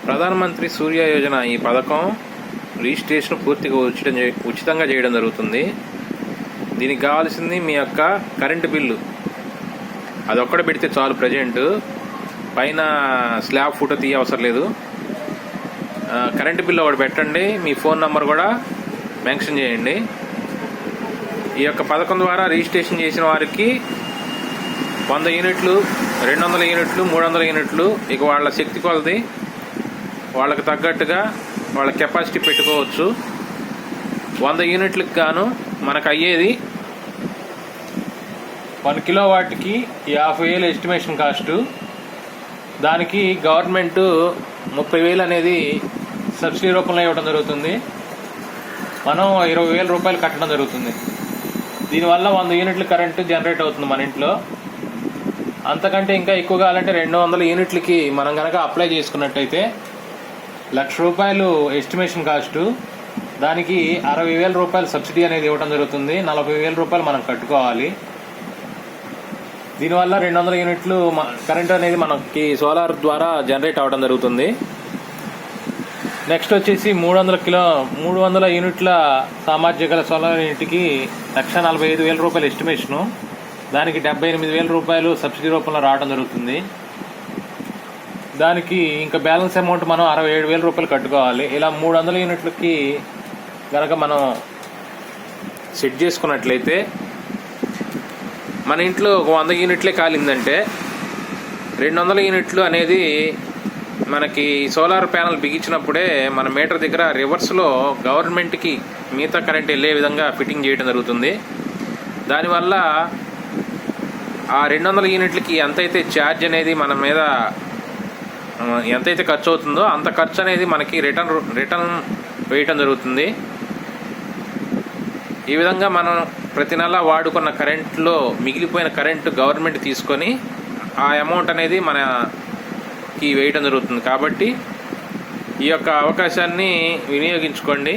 ప్రధానమంత్రి సూర్య యోజన ఈ పథకం రిజిస్ట్రేషన్ పూర్తిగా ఉచితంగా చేయడం జరుగుతుంది. దీనికి కావాల్సింది మీ యొక్క కరెంటు బిల్లు, అదొక్కడే పెడితే చాలు. ప్రజెంట్ పైన స్లాబ్ ఫోటో తీయ అవసరం లేదు. కరెంటు బిల్లు ఒకటి పెట్టండి, మీ ఫోన్ నంబర్ కూడా మెన్షన్ చేయండి. ఈ యొక్క పథకం ద్వారా రిజిస్ట్రేషన్ చేసిన వారికి 100 యూనిట్లు, 200 యూనిట్లు, 300 యూనిట్లు, ఇక వాళ్ళ శక్తి కొలది వాళ్ళకి తగ్గట్టుగా వాళ్ళ కెపాసిటీ పెట్టుకోవచ్చు. 100 యూనిట్లకు గాను మనకు అయ్యేది 1 కిలోవాట్కి 50,000 ఎస్టిమేషన్ కాస్టు. దానికి గవర్నమెంట్ 30,000 అనేది సబ్సిడీ రూపంలో ఇవ్వడం జరుగుతుంది. మనం 20,000 రూపాయలు కట్టడం జరుగుతుంది. దీనివల్ల 100 యూనిట్ల కరెంటు జనరేట్ అవుతుంది మన ఇంట్లో. అంతకంటే ఇంకా ఎక్కువ కావాలంటే 200 యూనిట్లకి మనం కనుక అప్లై చేసుకున్నట్టయితే 1,00,000 రూపాయలు ఎస్టిమేషన్ కాస్టు, దానికి 60,000 రూపాయలు సబ్సిడీ అనేది ఇవ్వడం జరుగుతుంది. 40,000 రూపాయలు మనం కట్టుకోవాలి. దీనివల్ల 200 యూనిట్లు కరెంట్ అనేది మనకి సోలార్ ద్వారా జనరేట్ అవ్వడం జరుగుతుంది. నెక్స్ట్ వచ్చేసి 300 యూనిట్ల సామర్థ్య గల సోలార్ యూనిట్కి 1,45,000 రూపాయలు ఎస్టిమేషను, దానికి 78,000 రూపాయలు సబ్సిడీ రూపంలో రావడం జరుగుతుంది. దానికి ఇంకా బ్యాలెన్స్ అమౌంట్ మనం 67,000 రూపాయలు కట్టుకోవాలి. ఇలా 300 యూనిట్లకి కనుక మనం సెట్ చేసుకున్నట్లయితే మన ఇంట్లో 100 యూనిట్లే కాలిందంటే 200 యూనిట్లు అనేది మనకి సోలార్ ప్యానల్ బిగించినప్పుడే మన మీటర్ దగ్గర రివర్స్లో గవర్నమెంట్కి మిగతా కరెంట్ వెళ్ళే విధంగా ఫిట్టింగ్ చేయడం జరుగుతుంది. దానివల్ల ఆ 200 యూనిట్లకి ఎంతైతే ఛార్జ్ అనేది మన మీద ఎంతైతే ఖర్చు అవుతుందో అంత ఖర్చు అనేది మనకి రిటర్న్ వేయటం జరుగుతుంది. ఈ విధంగా మనం ప్రతి నెల వాడుకున్న కరెంట్లో మిగిలిపోయిన కరెంటు గవర్నమెంట్ తీసుకొని ఆ అమౌంట్ అనేది మనకి వేయటం జరుగుతుంది. కాబట్టి ఈ యొక్క అవకాశాన్ని వినియోగించుకోండి.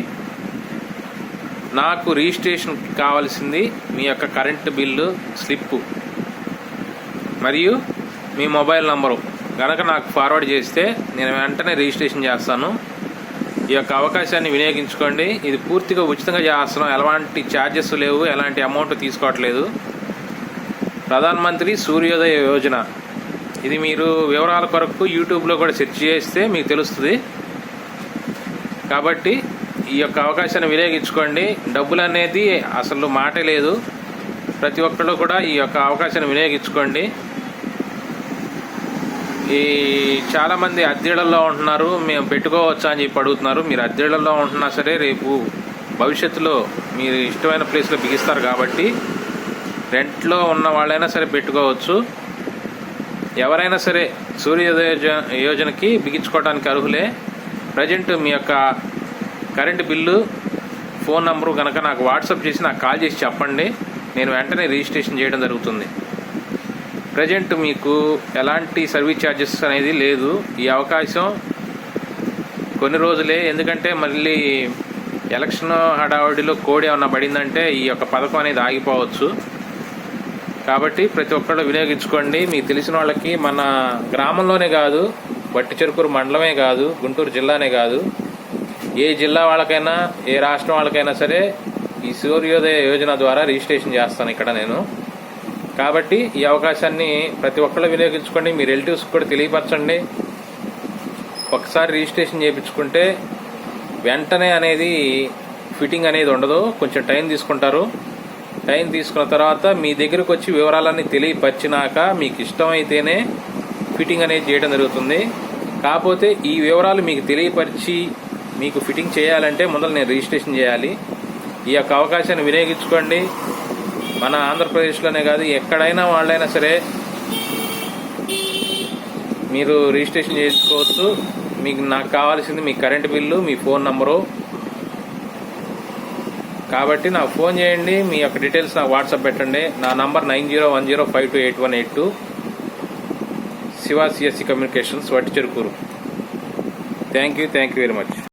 నాకు రిజిస్ట్రేషన్ కావాల్సింది మీ యొక్క కరెంటు బిల్లు స్లిప్పు మరియు మీ మొబైల్ నంబరు కనుక నాకు ఫార్వర్డ్ చేస్తే నేను వెంటనే రిజిస్ట్రేషన్ చేస్తాను. ఈ యొక్క అవకాశాన్ని వినియోగించుకోండి. ఇది పూర్తిగా ఉచితంగా చేస్తున్నాం. ఎలాంటి ఛార్జెస్ లేవు, ఎలాంటి అమౌంట్ తీసుకోవట్లేదు. ప్రధానమంత్రి సూర్యోదయ యోజన, ఇది మీరు వివరాల కొరకు యూట్యూబ్లో కూడా సెర్చ్ చేస్తే మీకు తెలుస్తుంది. కాబట్టి ఈ యొక్క అవకాశాన్ని వినియోగించుకోండి. డబ్బులు అనేది అసలు మాటే లేదు. ప్రతి ఒక్కళ్ళు కూడా ఈ యొక్క అవకాశాన్ని వినియోగించుకోండి. చాలామంది అద్దెళ్లలో ఉంటున్నారు, మేము పెట్టుకోవచ్చా అని చెప్పి అడుగుతున్నారు. మీరు అద్దెళ్లలో ఉంటున్నా సరే రేపు భవిష్యత్తులో మీరు ఇష్టమైన ప్లేస్లో బిగిస్తారు కాబట్టి రెంట్లో ఉన్న వాళ్ళైనా సరే పెట్టుకోవచ్చు. ఎవరైనా సరే సూర్యోదయ యోజనకి బిగించుకోవడానికి అర్హులే. ప్రజెంట్ మీ యొక్క కరెంటు బిల్లు ఫోన్ నంబరు కనుక నాకు వాట్సాప్ చేసి నాకు కాల్ చేసి చెప్పండి, నేను వెంటనే రిజిస్ట్రేషన్ చేయడం జరుగుతుంది. ప్రజెంట్ మీకు ఎలాంటి సర్వీస్ ఛార్జెస్ అనేది లేదు. ఈ అవకాశం కొన్ని రోజులే, ఎందుకంటే మళ్ళీ ఎలక్షన్ హడావుడిలో కోడ్ ఏమన్నా పడిందంటే ఈ యొక్క పథకం అనేది ఆగిపోవచ్చు. కాబట్టి ప్రతి ఒక్కళ్ళు వినియోగించుకోండి. మీకు తెలిసిన వాళ్ళకి, మన గ్రామంలోనే కాదు, బట్టి చెరుకూరు మండలమే కాదు, గుంటూరు జిల్లానే కాదు, ఏ జిల్లా వాళ్ళకైనా ఏ రాష్ట్రం వాళ్ళకైనా సరే ఈ సూర్యోదయ యోజన ద్వారా రిజిస్ట్రేషన్ చేస్తాను ఇక్కడ నేను. కాబట్టి ఈ అవకాశాన్ని ప్రతి ఒక్కళ్ళు వినియోగించుకోండి. మీ రిలేటివ్స్ కూడా తెలియపరచండి. ఒకసారి రిజిస్ట్రేషన్ చేయించుకుంటే వెంటనే అనేది ఫిట్టింగ్ అనేది ఉండదు, కొంచెం టైం తీసుకుంటారు. టైం తీసుకున్న తర్వాత మీ దగ్గరకు వచ్చి వివరాలన్నీ తెలియపరిచినాక మీకు ఇష్టమైతేనే ఫిట్టింగ్ అనేది చేయడం జరుగుతుంది. కాకపోతే ఈ వివరాలు మీకు తెలియపరిచి మీకు ఫిట్టింగ్ చేయాలంటే ముందర నేను రిజిస్ట్రేషన్ చేయాలి. ఈ యొక్క అవకాశాన్ని వినియోగించుకోండి. మన ఆంధ్రప్రదేశ్లోనే కాదు, ఎక్కడైనా వాళ్ళైనా సరే మీరు రిజిస్ట్రేషన్ చేసుకోవచ్చు. నాకు కావాల్సింది మీ కరెంటు బిల్లు, మీ ఫోన్ నంబరు. కాబట్టి నాకు ఫోన్ చేయండి, మీ యొక్క డీటెయిల్స్ నాకు వాట్సాప్ పెట్టండి. నా నంబర్ 9010528182. శివ సిఎస్సి కమ్యూనికేషన్స్, వట్టి Cherukuru. Thank you very much.